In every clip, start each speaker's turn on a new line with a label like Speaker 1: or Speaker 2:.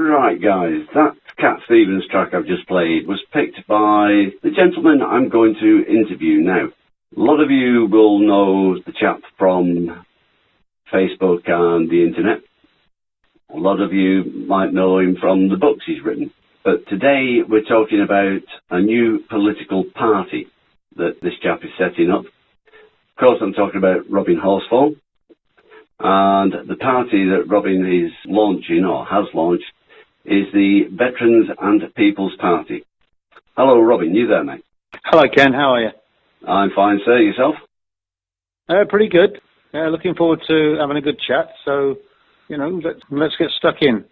Speaker 1: Right, guys, that Cat Stevens track I've just played was picked by the gentleman I'm going to interview now. A lot of you will know the chap from Facebook and the internet. A lot of you might know him from the books he's written. But today we're talking about a new political party that this chap is setting up. Of course, I'm talking about Robin Horsfall. And the party that Robin is launching, or has launched, is the Veterans and People's Party. Hello, Robin. You there, mate?
Speaker 2: Hello, Ken. How are you?
Speaker 1: I'm fine, sir. Yourself?
Speaker 2: Pretty good. Looking forward to having a good chat. So, let's get stuck in.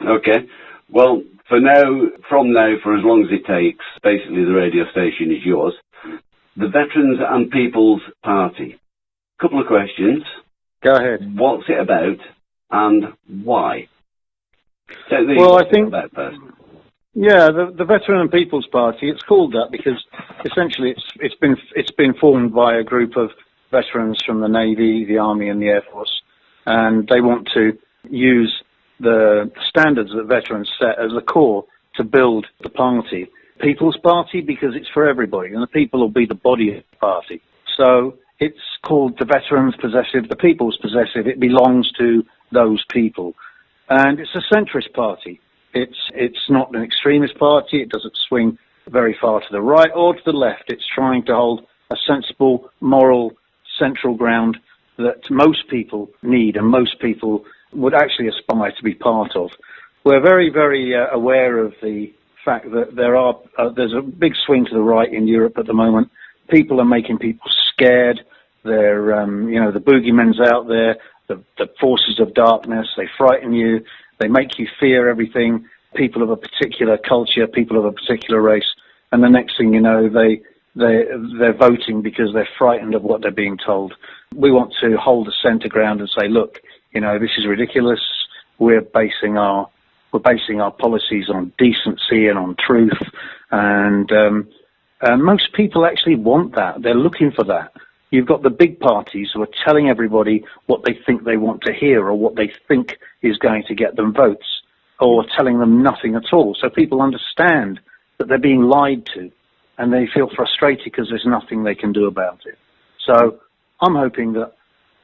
Speaker 1: Okay. Well, from now, for as long as it takes, basically the radio station is yours. The Veterans and People's Party. Couple of questions.
Speaker 2: Go ahead.
Speaker 1: What's it about and why?
Speaker 2: Well, I think
Speaker 1: about first.
Speaker 2: Yeah, the Veteran and People's Party. It's called that because essentially it's been formed by a group of veterans from the Navy, the Army, and the Air Force, and they want to use the standards that veterans set as a core to build the party. People's Party because it's for everybody, and the people will be the body of the party. So it's called the Veterans Possessive, the People's Possessive. It belongs to those people. And it's a centrist party. It's not an extremist party. It doesn't swing very far to the right or to the left. It's trying to hold a sensible, moral, central ground that most people need and most people would actually aspire to be part of. We're very, very aware of the fact that there's a big swing to the right in Europe at the moment. People are making people scared. They're, the boogeymen's out there, the forces of darkness. They frighten you. They make you fear everything. People of a particular culture, people of a particular race, and the next thing you know, they're voting because they're frightened of what they're being told. We want to hold a centre ground and say, look, this is ridiculous. We're basing our policies on decency and on truth, and most people actually want that. They're looking for that. You've got the big parties who are telling everybody what they think they want to hear or what they think is going to get them votes, or telling them nothing at all. So people understand that they're being lied to, and they feel frustrated because there's nothing they can do about it. So I'm hoping that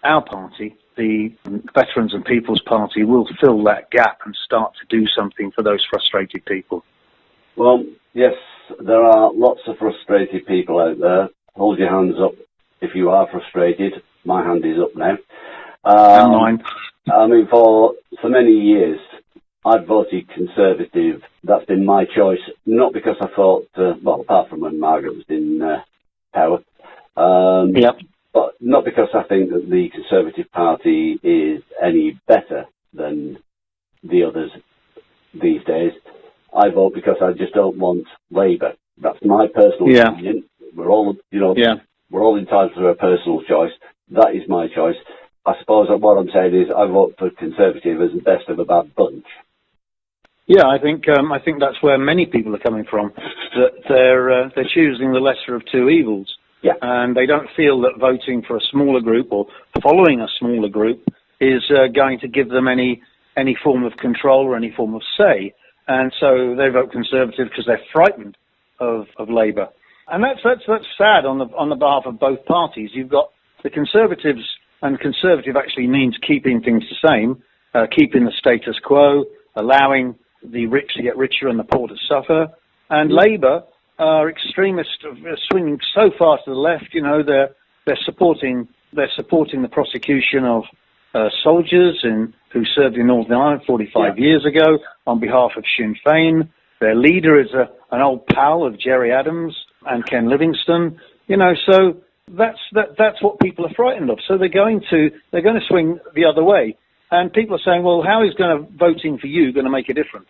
Speaker 2: our party, the Veterans and People's Party, will fill that gap and start to do something for those frustrated people.
Speaker 1: Well, yes, there are lots of frustrated people out there. Hold your hands up if you are frustrated. My hand is up now.
Speaker 2: And mine.
Speaker 1: I mean, for many years, I've voted Conservative. That's been my choice, not because I thought, apart from when Margaret was in power, but not because I think that the Conservative Party is any better than the others these days. I vote because I just don't want Labour. That's my personal opinion. We're all, we're all entitled to a personal choice. That is my choice. I suppose that what I'm saying is I vote for Conservative as the best of a bad bunch.
Speaker 2: Yeah, I think that's where many people are coming from. That they're choosing the lesser of two evils.
Speaker 1: Yeah.
Speaker 2: And they don't feel that voting for a smaller group or following a smaller group is going to give them any form of control or any form of say. And so they vote Conservative because they're frightened of Labour. And that's sad on the behalf of both parties. You've got the Conservatives, and Conservative actually means keeping things the same, keeping the status quo, allowing the rich to get richer and the poor to suffer. And Labour are extremists, swinging so far to the left. They're supporting the prosecution of soldiers who served in Northern Ireland 45 years ago on behalf of Sinn Féin. Their leader is an old pal of Gerry Adams and Ken Livingstone. So that's what people are frightened of. So they're going to swing the other way. And people are saying, well, how is voting for you going to make a difference?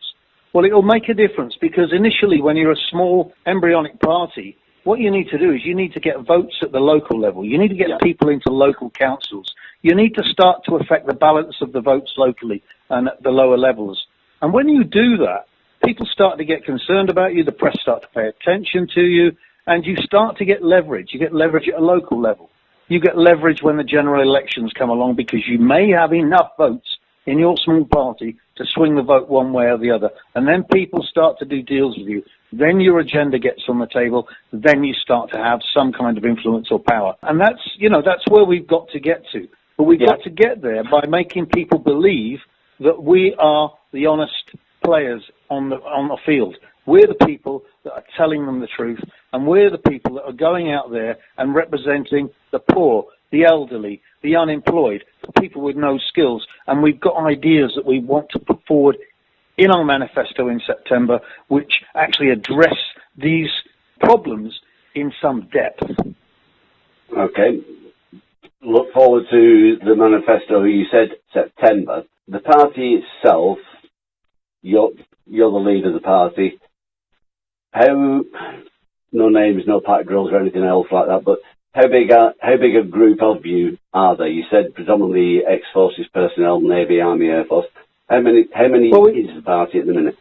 Speaker 2: Well, it will make a difference because initially when you're a small embryonic party, what you need to do is you need to get votes at the local level. You need to get people into local councils. You need to start to affect the balance of the votes locally and at the lower levels. And when you do that, people start to get concerned about you, the press start to pay attention to you, and you start to get leverage. You get leverage at a local level. You get leverage when the general elections come along because you may have enough votes in your small party to swing the vote one way or the other. And then people start to do deals with you. Then your agenda gets on the table. Then you start to have some kind of influence or power. And that's, that's where we've got to get to. But we've got to get there by making people believe that we are the honest players on the field. We're the people that are telling them the truth, and we're the people that are going out there and representing the poor, the elderly, the unemployed, the people with no skills. And we've got ideas that we want to put forward in our manifesto in September, which actually address these problems in some depth.
Speaker 1: Okay. Look forward to the manifesto. You said September. The party itself, you're the leader of the party. How, no names, no pack drills or anything else like that, but how big a group of you are there? You said predominantly ex-forces personnel, Navy, Army, Air Force. How many is the party at the minute?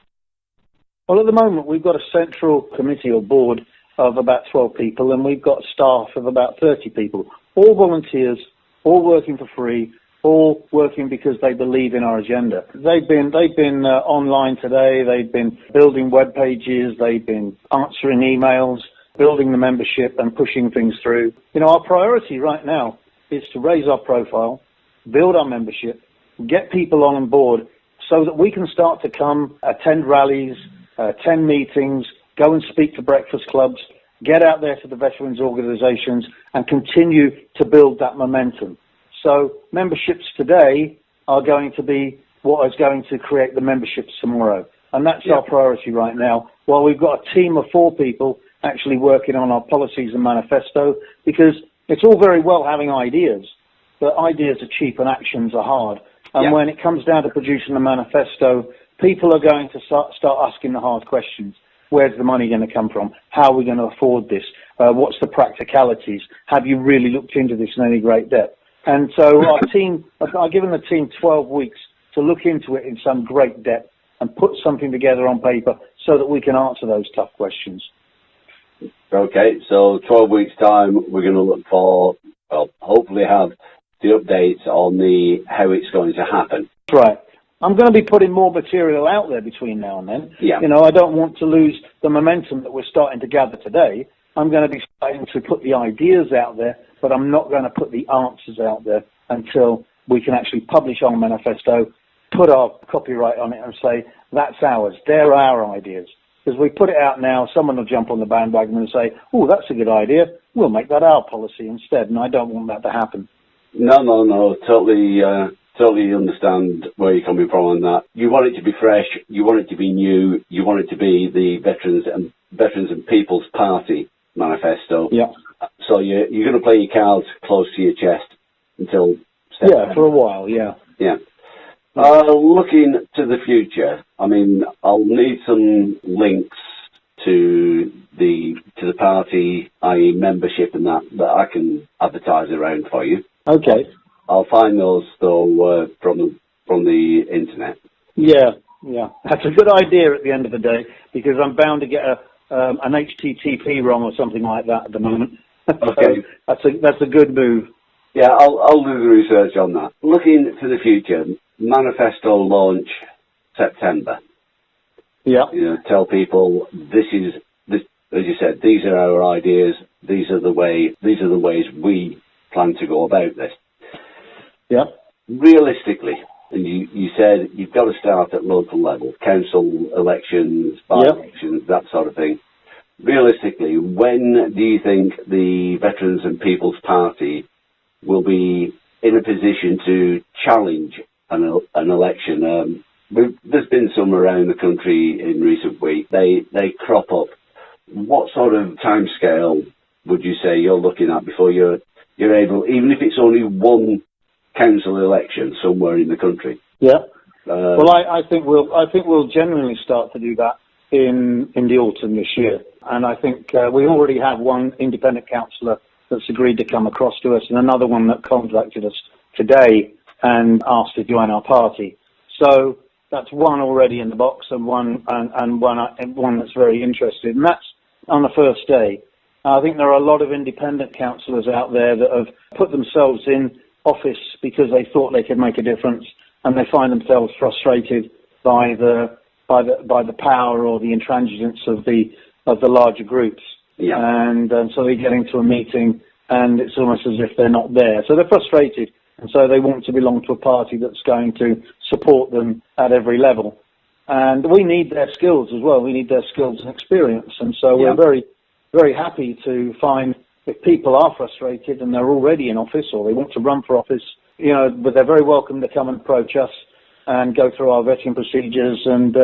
Speaker 2: Well, at the moment, we've got a central committee or board of about 12 people, and we've got staff of about 30 people, all volunteers, all working for free, all working because they believe in our agenda. They've been online today. They've been building web pages. They've been answering emails, building the membership and pushing things through. Our priority right now is to raise our profile, build our membership, get people on board so that we can start to come, attend rallies, attend meetings, go and speak to breakfast clubs, get out there to the veterans organizations and continue to build that momentum. So memberships today are going to be what is going to create the memberships tomorrow. And that's our priority right now, while we've got a team of 4 people actually working on our policies and manifesto, because it's all very well having ideas, but ideas are cheap and actions are hard. And when it comes down to producing a manifesto, people are going to start asking the hard questions. Where's the money going to come from? How are we going to afford this? What's the practicalities? Have you really looked into this in any great depth? And so I've given the team 12 weeks to look into it in some great depth and put something together on paper so that we can answer those tough questions.
Speaker 1: Okay, so 12 weeks' time, we're going to look for, hopefully have the updates on how it's going to happen.
Speaker 2: That's right. I'm going to be putting more material out there between now and then.
Speaker 1: Yeah.
Speaker 2: I don't want to lose the momentum that we're starting to gather today. I'm going to be starting to put the ideas out there, but I'm not going to put the answers out there until we can actually publish our manifesto, put our copyright on it and say, that's ours, they're our ideas. Because we put it out now, someone will jump on the bandwagon and say, oh, that's a good idea, we'll make that our policy instead, and I don't want that to happen.
Speaker 1: No, totally understand where you're coming from on that. You want it to be fresh, you want it to be new, you want it to be the Veterans and People's Party manifesto.
Speaker 2: Yeah.
Speaker 1: So you're going to play your cards close to your chest until September.
Speaker 2: Yeah, for a while, yeah.
Speaker 1: Yeah. Looking to the future, I'll need some links to the party, i.e. membership and that I can advertise around for you. Okay. I'll find those though from the internet. Yeah.
Speaker 2: That's a good idea at the end of the day, because I'm bound to get an HTTP wrong or something like that at the moment.
Speaker 1: Okay.
Speaker 2: So that's a good move.
Speaker 1: Yeah, I'll do the research on that. Looking to the future, manifesto launch September.
Speaker 2: Yeah.
Speaker 1: Tell people this, as you said, these are our ideas. These are the ways we plan to go about this.
Speaker 2: Yeah.
Speaker 1: Realistically, and you said you've got to start at local level, council elections, by-elections, that sort of thing. Realistically, when do you think the Veterans and People's Party will be in a position to challenge an election? There's been some around the country in recent weeks. They crop up. What sort of timescale would you say you're looking at before you're able, even if it's only one council election somewhere in the country?
Speaker 2: Yeah. Well, I think we'll genuinely start to do that in the autumn this year, and I think we already have one independent councillor that's agreed to come across to us, and another one that contacted us today and asked to join our party. So that's one already in the box, and one that's very interested, and that's on the first day. I think there are a lot of independent councillors out there that have put themselves in office because they thought they could make a difference, and they find themselves frustrated by the power or the intransigence of the larger groups.
Speaker 1: Yeah.
Speaker 2: And so they get into a meeting and it's almost as if they're not there. So they're frustrated, and so they want to belong to a party that's going to support them at every level. And we need their skills as well. We need their skills and experience. And so we're very, very happy to find if people are frustrated and they're already in office or they want to run for office, but they're very welcome to come and approach us and go through our vetting procedures and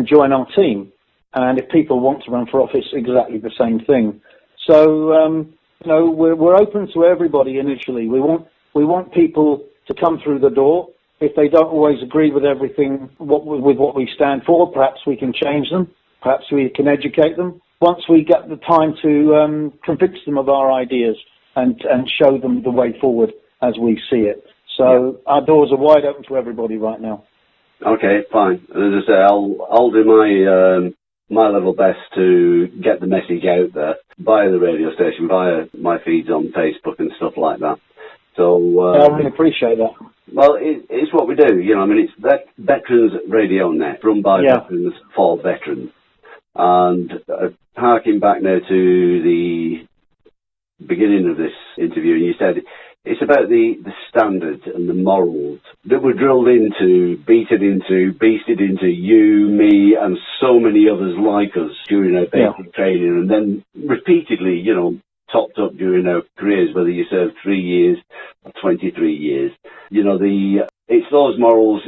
Speaker 2: join our team. And if people want to run for office, exactly the same thing. So, we're open to everybody initially. We want people to come through the door. If they don't always agree with everything, with what we stand for, perhaps we can change them. Perhaps we can educate them. Once we get the time to convince them of our ideas and show them the way forward as we see it. So our doors are wide open to everybody right now.
Speaker 1: Okay, fine. As I say, I'll do my level best to get the message out there via the radio station, via my feeds on Facebook and stuff like that. So
Speaker 2: I really appreciate that.
Speaker 1: Well, it's what we do. It's Veterans Radio Net, run by veterans for veterans. And harking back now to the beginning of this interview, you said it's about the standards and the morals that were drilled into, beasted into you, me, and so many others like us during our basic training, and then repeatedly, topped up during our careers, whether you served 3 years or 23 years. It's those morals.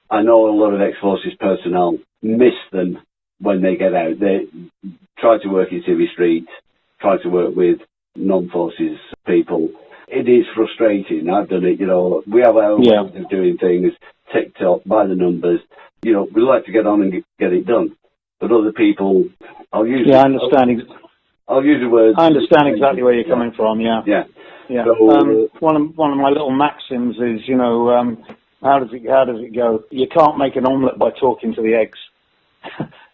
Speaker 1: I know a lot of ex-forces personnel miss them when they get out. They try to work in Civvy Street, try to work with non-forces people. It is frustrating. I've done it, we have our ways of doing things, ticked up by the numbers. We like to get on and get it done. But other people,
Speaker 2: I understand.
Speaker 1: I'll use the words.
Speaker 2: I understand exactly where you're coming from, yeah.
Speaker 1: So,
Speaker 2: one of my little maxims is, how does it go? You can't make an omelette by talking to the eggs.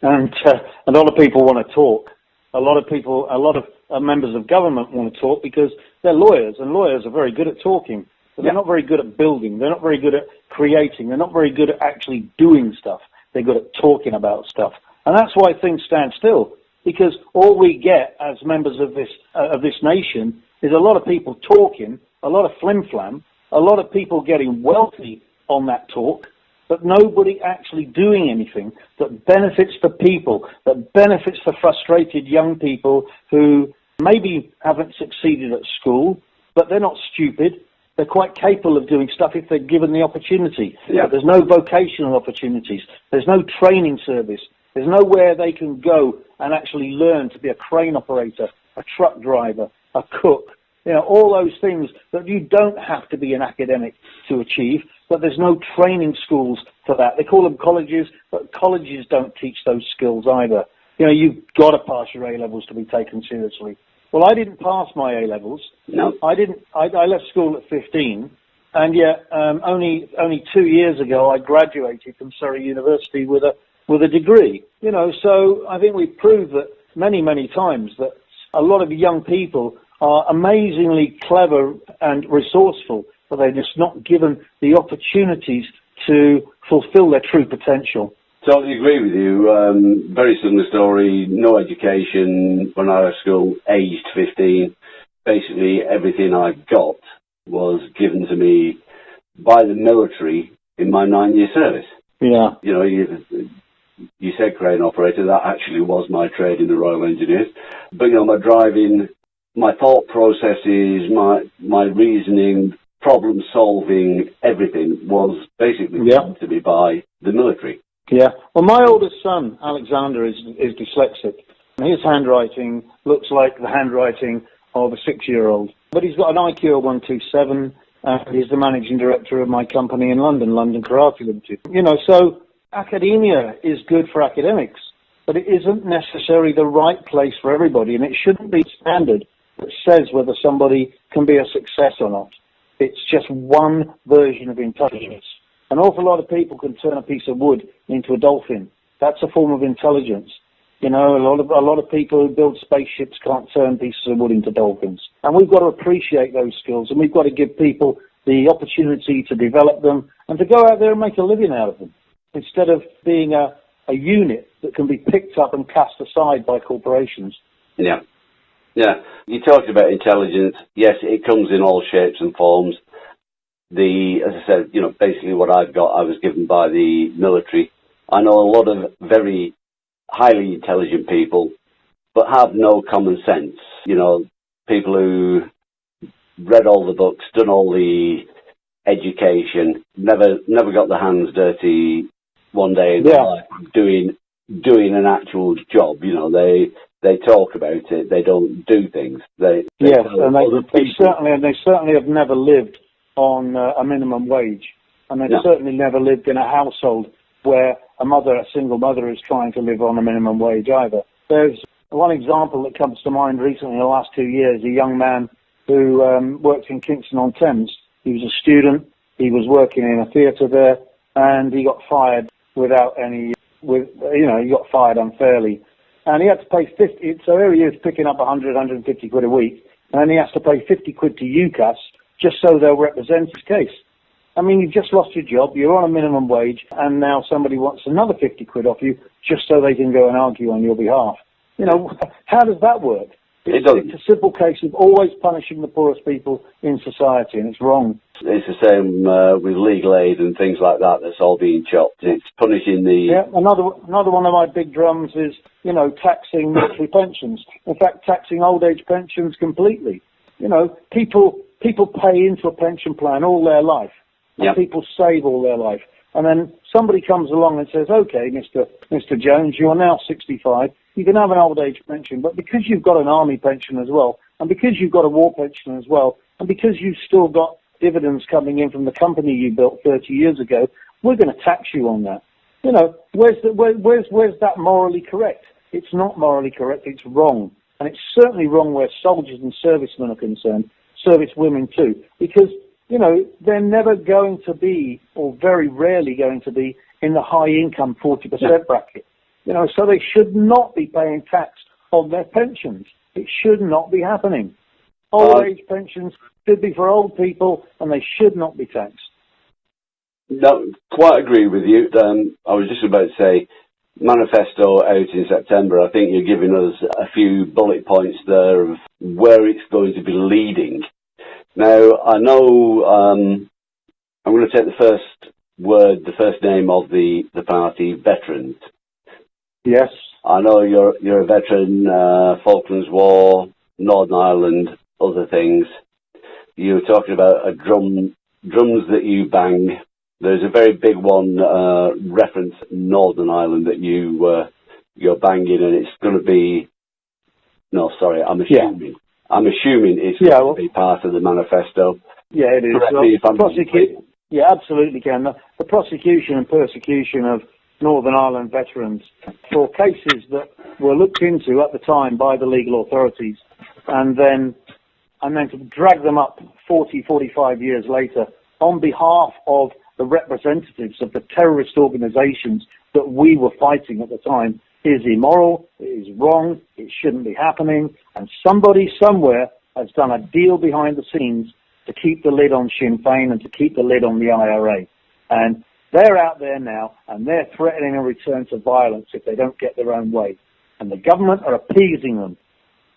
Speaker 2: And a lot of people want to talk. A lot of members of government want to talk because they're lawyers, and lawyers are very good at talking, but they're not very good at building. They're not very good at creating. They're not very good at actually doing stuff. They're good at talking about stuff. And that's why things stand still, because all we get as members of this nation is a lot of people talking, a lot of flim-flam, a lot of people getting wealthy on that talk, but nobody actually doing anything that benefits the people, that benefits the frustrated young people who maybe haven't succeeded at school, but they're not stupid. They're quite capable of doing stuff if they're given the opportunity. But there's no vocational opportunities. There's no training service. There's nowhere they can go and actually learn to be a crane operator, a truck driver, a cook, all those things that you don't have to be an academic to achieve, but there's no training schools for that. They call them colleges, but colleges don't teach those skills either. You've got to pass your A-levels to be taken seriously. Well, I didn't pass my A-levels.
Speaker 1: No.
Speaker 2: I didn't. I left school at 15, and yet only 2 years ago I graduated from Surrey University with a degree. So I think we've proved that many times that a lot of young people are amazingly clever and resourceful, but they're just not given the opportunities to fulfill their true potential.
Speaker 1: Totally agree with you. Very similar story. No education when I left school, aged 15. Basically, everything I got was given to me by the military in my 9-year service. Yeah. You said crane operator. That actually was my trade in the Royal Engineers. But, my driving, my thought processes, my reasoning, problem solving, everything was basically given to me by the military.
Speaker 2: Yeah. Well, my oldest son, Alexander, is dyslexic. His handwriting looks like the handwriting of a 6-year-old. But he's got an IQ of 127, and he's the managing director of my company in London, London Karate Limited. So academia is good for academics, but it isn't necessarily the right place for everybody, and it shouldn't be standard that says whether somebody can be a success or not. It's just one version of intelligence. An awful lot of people can turn a piece of wood into a dolphin. That's a form of intelligence. A lot of people who build spaceships can't turn pieces of wood into dolphins. And we've got to appreciate those skills, and we've got to give people the opportunity to develop them and to go out there and make a living out of them. instead of being a unit that can be picked up and cast aside by corporations.
Speaker 1: Yeah. Yeah. You talked about intelligence. Yes, it comes in all shapes and forms. As I said, basically what I've got, I was given by the military. I know a lot of very highly intelligent people, but have no common sense. People who read all the books, done all the education, never got their hands dirty one day in their life doing an actual job. They talk about it, they don't do things. They
Speaker 2: certainly have never lived on a minimum wage, and they've certainly never lived in a household where a single mother is trying to live on a minimum wage either. There's one example that comes to mind recently in the last 2 years, a young man who worked in Kingston-on-Thames. He was a student, he was working in a theatre there, and he got fired he got fired unfairly. And he had to pay 50, so here he is picking up 150 quid a week, and then he has to pay 50 quid to UCAS just so they'll represent his case. I mean, you've just lost your job, you're on a minimum wage, and now somebody wants another 50 quid off you just so they can go and argue on your behalf. How does that work? It's a simple case of always punishing the poorest people in society, and it's wrong.
Speaker 1: It's the same with legal aid and things like that. That's all being chopped. It's punishing the...
Speaker 2: Yeah, another one of my big drums is, taxing military pensions. In fact, taxing old age pensions completely. People pay into a pension plan all their life, and people save all their life. And then somebody comes along and says, okay, Mr. Jones, you are now 65. You can have an old age pension, but because you've got an army pension as well, and because you've got a war pension as well, and because you've still got dividends coming in from the company you built 30 years ago, we're going to tax you on that. Where's that morally correct? It's not morally correct. It's wrong. And it's certainly wrong where soldiers and servicemen are concerned, servicewomen too, because, they're never going to be, or very rarely going to be, in the high income 40% bracket. So they should not be paying tax on their pensions. It should not be happening. Old age pensions should be for old people, and they should not be taxed.
Speaker 1: No, quite agree with you. I was just about to say, manifesto out in September. I think you're giving us a few bullet points there of where it's going to be leading. Now, I know I'm going to take the first name of the party, Veterans.
Speaker 2: Yes.
Speaker 1: I know you're a veteran, Falklands War, Northern Ireland, other things. You were talking about drums that you bang. There's a very big one, reference Northern Ireland that you're banging, and it's going to be. No, sorry, I'm assuming. Yeah. I'm assuming it's going to be part of the manifesto.
Speaker 2: Yeah, it is.
Speaker 1: Correct me if I'm
Speaker 2: yeah, absolutely, Ken. The prosecution and persecution of Northern Ireland veterans for cases that were looked into at the time by the legal authorities, and then to drag them up 45 years later on behalf of the representatives of the terrorist organizations that we were fighting at the time is immoral, it is wrong, it shouldn't be happening, and somebody somewhere has done a deal behind the scenes to keep the lid on Sinn Féin and to keep the lid on the IRA. And they're out there now, and they're threatening a return to violence if they don't get their own way. And the government are appeasing them.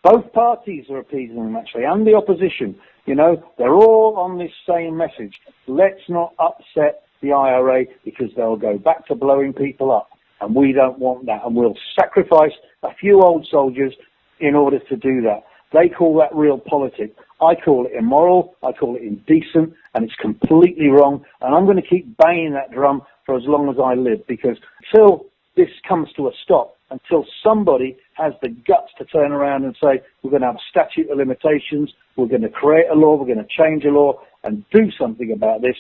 Speaker 2: Both parties are appeasing them, actually, and the opposition. They're all on this same message. Let's not upset the IRA because they'll go back to blowing people up. And we don't want that. And we'll sacrifice a few old soldiers in order to do that. They call that real politics. I call it immoral, I call it indecent, and it's completely wrong. And I'm going to keep banging that drum for as long as I live, because until this comes to a stop, until somebody has the guts to turn around and say, we're going to have a statute of limitations, we're going to create a law, we're going to change a law and do something about this,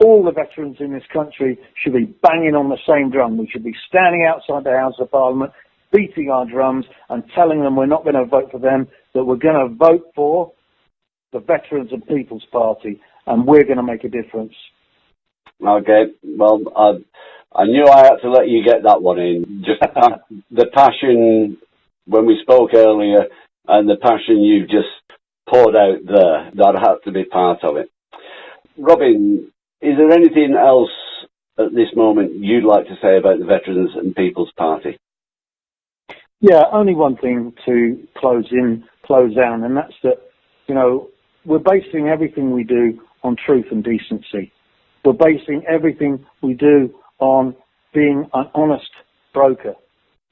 Speaker 2: all the veterans in this country should be banging on the same drum. We should be standing outside the House of Parliament, beating our drums and telling them we're not going to vote for them, that we're going to vote for the Veterans and People's Party, and we're going to make a difference.
Speaker 1: Okay, well, I knew I had to let you get that one in. Just the passion when we spoke earlier and the passion you just poured out there, that had to be part of it. Robin, is there anything else at this moment you'd like to say about the Veterans and People's Party?
Speaker 2: Yeah, only one thing to close down, and that's that, you know, we're basing everything we do on truth and decency. We're basing everything we do on being an honest broker.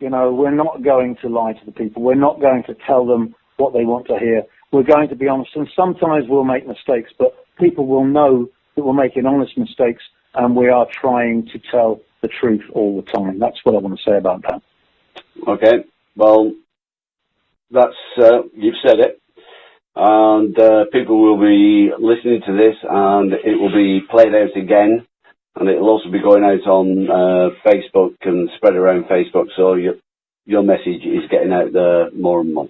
Speaker 2: You know, we're not going to lie to the people. We're not going to tell them what they want to hear. We're going to be honest, and sometimes we'll make mistakes, but people will know that we're making honest mistakes, and we are trying to tell the truth all the time. That's what I want to say about that.
Speaker 1: Okay, well, that's you've said it, and people will be listening to this, and it will be played out again, and it will also be going out on Facebook and spread around Facebook, so your message is getting out there more and more.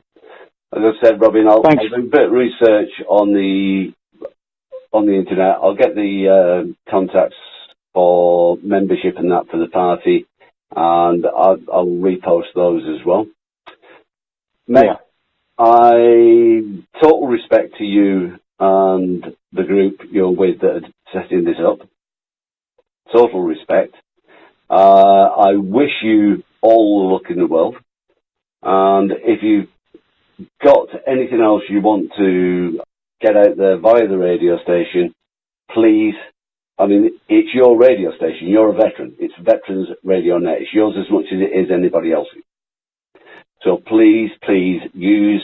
Speaker 1: As I said, Robin, I'll do a bit of research on the internet. I'll get the contacts for membership and that for the party, and I'll repost those as well. Mate, yeah. I total respect to you and the group you're with that are setting this up. Total respect. I wish you all the luck in the world, and if you've got anything else you want to get out there via the radio station, please. I mean, it's your radio station. You're a veteran. It's Veterans Radio Net. It's yours as much as it is anybody else's. So please, please use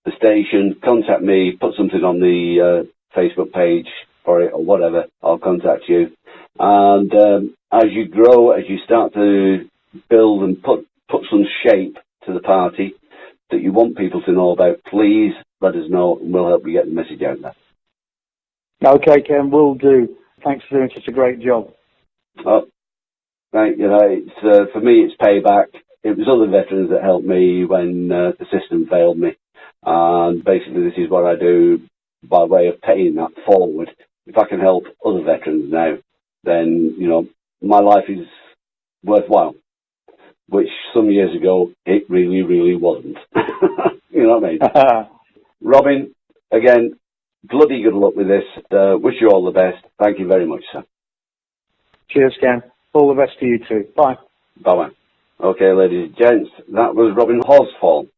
Speaker 1: the station. Contact me. Put something on the Facebook page for it or whatever. I'll contact you. And as you grow, as you start to build and put some shape to the party that you want people to know about, please let us know, and we'll help you get the message out there. Okay, Ken, will do. Thanks for doing such a great job. Oh, right, you know, it's for me, it's payback. It was other veterans that helped me when the system failed me, and basically this is what I do by way of paying that forward. If I can help other veterans now, then, you know, my life is worthwhile, which some years ago it really, really wasn't. You know what I mean? Robin, again, bloody good luck with this. Wish you all the best. Thank you very much, sir. Cheers, Ken. All the best to you too. Bye. Bye-bye. Okay, ladies and gents, that was Robin Horsfall.